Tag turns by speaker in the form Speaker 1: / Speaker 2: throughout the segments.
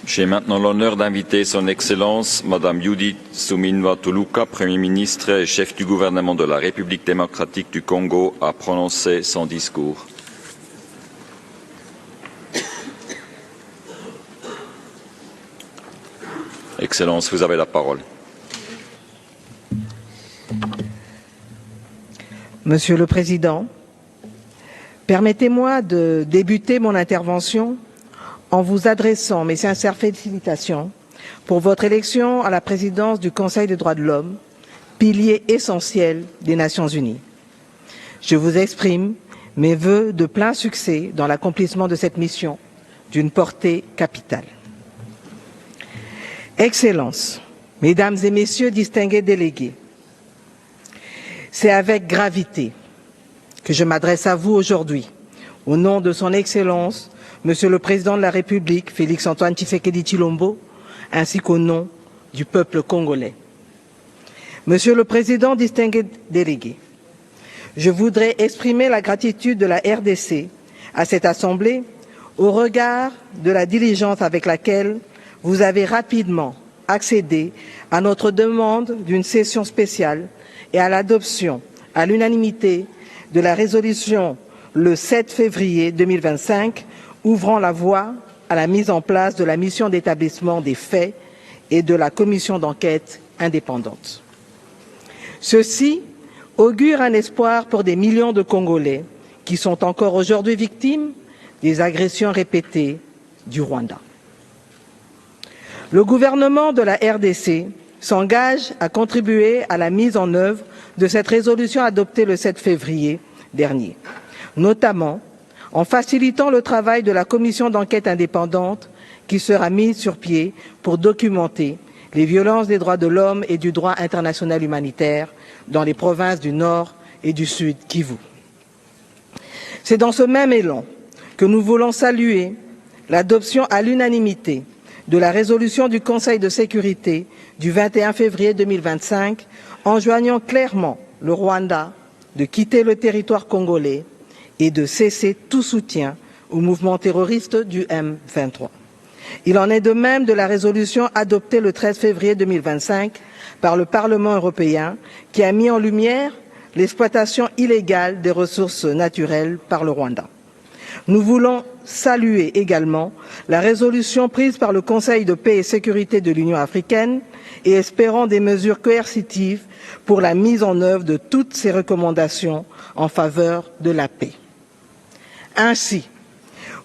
Speaker 1: J'ai maintenant l'honneur d'inviter Son Excellence Madame Judith Suminwa Tuluka, Premier ministre et chef du gouvernement de la République démocratique du Congo, à prononcer son discours. Excellence, vous avez la parole.
Speaker 2: Monsieur le Président, permettez-moi de débuter mon intervention en vous adressant mes sincères félicitations pour votre élection à la présidence du Conseil des droits de l'homme, pilier essentiel des Nations unies. Je vous exprime mes vœux de plein succès dans l'accomplissement de cette mission d'une portée capitale. Excellences, Mesdames et Messieurs distingués délégués, c'est avec gravité que je m'adresse à vous aujourd'hui, au nom de Son Excellence, Monsieur le Président de la République, Félix-Antoine Tshisekedi Tshilombo, ainsi qu'au nom du peuple congolais. Monsieur le Président distingué délégué, je voudrais exprimer la gratitude de la RDC à cette Assemblée au regard de la diligence avec laquelle vous avez rapidement accédé à notre demande d'une session spéciale et à l'adoption à l'unanimité de la résolution le 7 février 2025 ouvrant la voie à la mise en place de la mission d'établissement des faits et de la commission d'enquête indépendante. Ceci augure un espoir pour des millions de Congolais qui sont encore aujourd'hui victimes des agressions répétées du Rwanda. Le gouvernement de la RDC s'engage à contribuer à la mise en œuvre de cette résolution adoptée le 7 février dernier, notamment en facilitant le travail de la commission d'enquête indépendante qui sera mise sur pied pour documenter les violences des droits de l'homme et du droit international humanitaire dans les provinces du Nord et du Sud Kivu. C'est dans ce même élan que nous voulons saluer l'adoption à l'unanimité de la résolution du Conseil de sécurité du 21 février 2025 enjoignant clairement le Rwanda de quitter le territoire congolais et de cesser tout soutien au mouvement terroriste du M23. Il en est de même de la résolution adoptée le 13 février 2025 par le Parlement européen qui a mis en lumière l'exploitation illégale des ressources naturelles par le Rwanda. Nous voulons saluer également la résolution prise par le Conseil de paix et sécurité de l'Union africaine et espérons des mesures coercitives pour la mise en œuvre de toutes ces recommandations en faveur de la paix. Ainsi,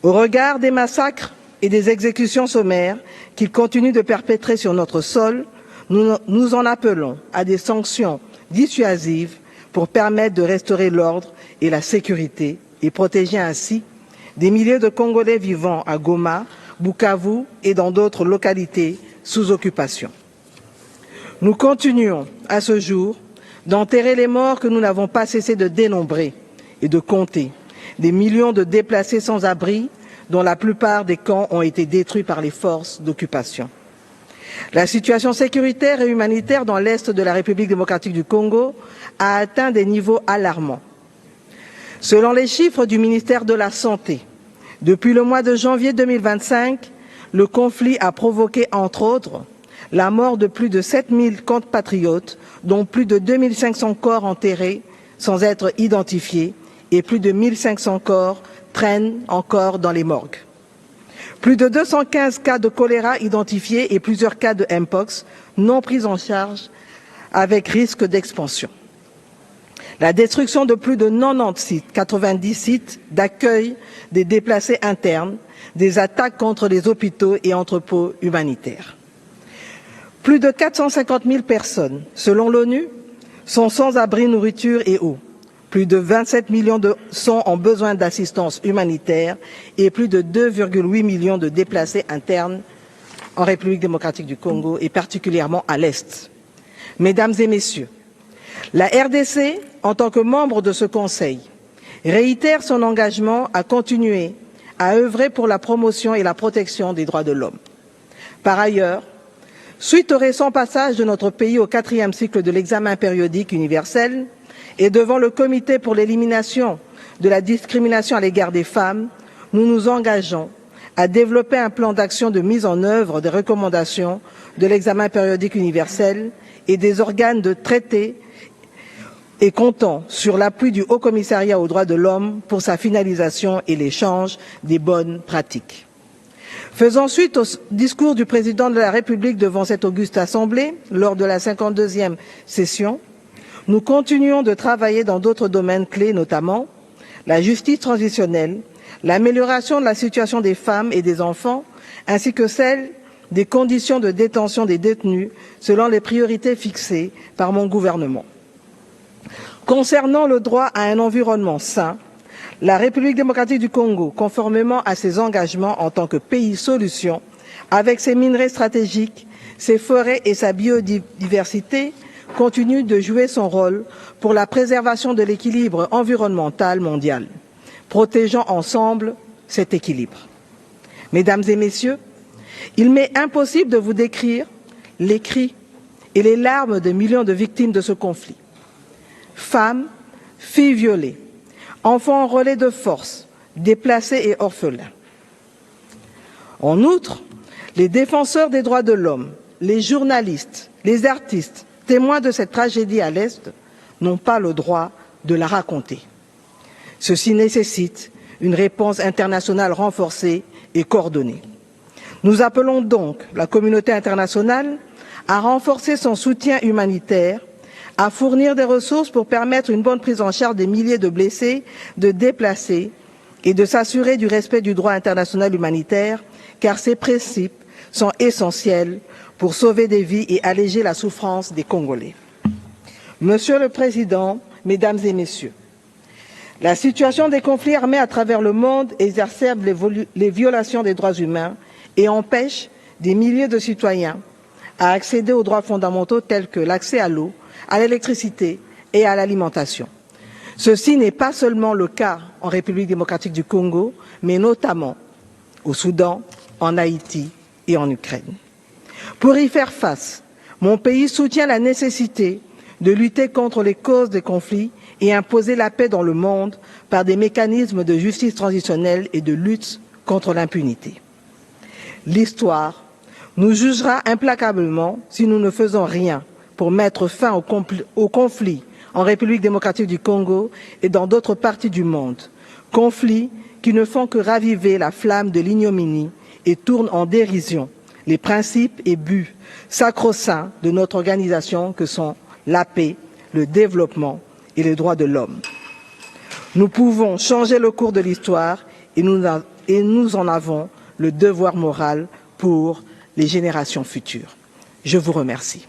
Speaker 2: au regard des massacres et des exécutions sommaires qu'ils continuent de perpétrer sur notre sol, nous en appelons à des sanctions dissuasives pour permettre de restaurer l'ordre et la sécurité et protéger ainsi des milliers de Congolais vivant à Goma, Bukavu et dans d'autres localités sous occupation. Nous continuons à ce jour d'enterrer les morts que nous n'avons pas cessé de dénombrer et de compter, des millions de déplacés sans abri dont la plupart des camps ont été détruits par les forces d'occupation. La situation sécuritaire et humanitaire dans l'est de la République démocratique du Congo a atteint des niveaux alarmants. Selon les chiffres du ministère de la Santé, depuis le mois de janvier 2025, le conflit a provoqué, entre autres, la mort de plus de 7000 compatriotes, dont plus de 2500 corps enterrés sans être identifiés et plus de 1500 corps traînent encore dans les morgues. Plus de 215 cas de choléra identifiés et plusieurs cas de Mpox non pris en charge avec risque d'expansion. La destruction de plus de 90 sites, 90 sites d'accueil des déplacés internes, des attaques contre les hôpitaux et entrepôts humanitaires. Plus de 450 000 personnes, selon l'ONU, sont sans abri, nourriture et eau. Plus de 27 millions sont en besoin d'assistance humanitaire et plus de 2,8 millions de déplacés internes en République démocratique du Congo et particulièrement à l'Est. Mesdames et Messieurs, la RDC, en tant que membre de ce Conseil, réitère son engagement à continuer à œuvrer pour la promotion et la protection des droits de l'homme. Par ailleurs, suite au récent passage de notre pays au 4e cycle de l'examen périodique universel et devant le Comité pour l'élimination de la discrimination à l'égard des femmes, nous nous engageons à développer un plan d'action de mise en œuvre des recommandations de l'examen périodique universel et des organes de traité et comptant sur l'appui du Haut Commissariat aux droits de l'homme pour sa finalisation et l'échange des bonnes pratiques. Faisant suite au discours du président de la République devant cette auguste Assemblée lors de la 52e session, nous continuons de travailler dans d'autres domaines clés, notamment la justice transitionnelle, l'amélioration de la situation des femmes et des enfants, ainsi que celle des conditions de détention des détenus selon les priorités fixées par mon gouvernement. Concernant le droit à un environnement sain, la République démocratique du Congo, conformément à ses engagements en tant que pays solution, avec ses minerais stratégiques, ses forêts et sa biodiversité, continue de jouer son rôle pour la préservation de l'équilibre environnemental mondial, protégeant ensemble cet équilibre. Mesdames et messieurs, il m'est impossible de vous décrire les cris et les larmes de millions de victimes de ce conflit. Femmes, filles violées, enfants en relais de force, déplacés et orphelins. En outre, les défenseurs des droits de l'homme, les journalistes, les artistes, témoins de cette tragédie à l'Est, n'ont pas le droit de la raconter. Ceci nécessite une réponse internationale renforcée et coordonnée. Nous appelons donc la communauté internationale à renforcer son soutien humanitaire, à fournir des ressources pour permettre une bonne prise en charge des milliers de blessés, de déplacés et de s'assurer du respect du droit international humanitaire, car ces principes sont essentiels pour sauver des vies et alléger la souffrance des Congolais. Monsieur le Président, Mesdames et Messieurs, la situation des conflits armés à travers le monde exacerbe les violations des droits humains et empêche des milliers de citoyens à accéder aux droits fondamentaux tels que l'accès à l'eau, à l'électricité et à l'alimentation. Ceci n'est pas seulement le cas en République démocratique du Congo, mais notamment au Soudan, en Haïti et en Ukraine. Pour y faire face, mon pays soutient la nécessité de lutter contre les causes des conflits et imposer la paix dans le monde par des mécanismes de justice transitionnelle et de lutte contre l'impunité. L'histoire nous jugera implacablement si nous ne faisons rien pour mettre fin au conflit en République démocratique du Congo et dans d'autres parties du monde, conflits qui ne font que raviver la flamme de l'ignominie et tournent en dérision les principes et buts sacro-saints de notre organisation que sont la paix, le développement et les droits de l'homme. Nous pouvons changer le cours de l'histoire et nous en avons le devoir moral pour les générations futures. Je vous remercie.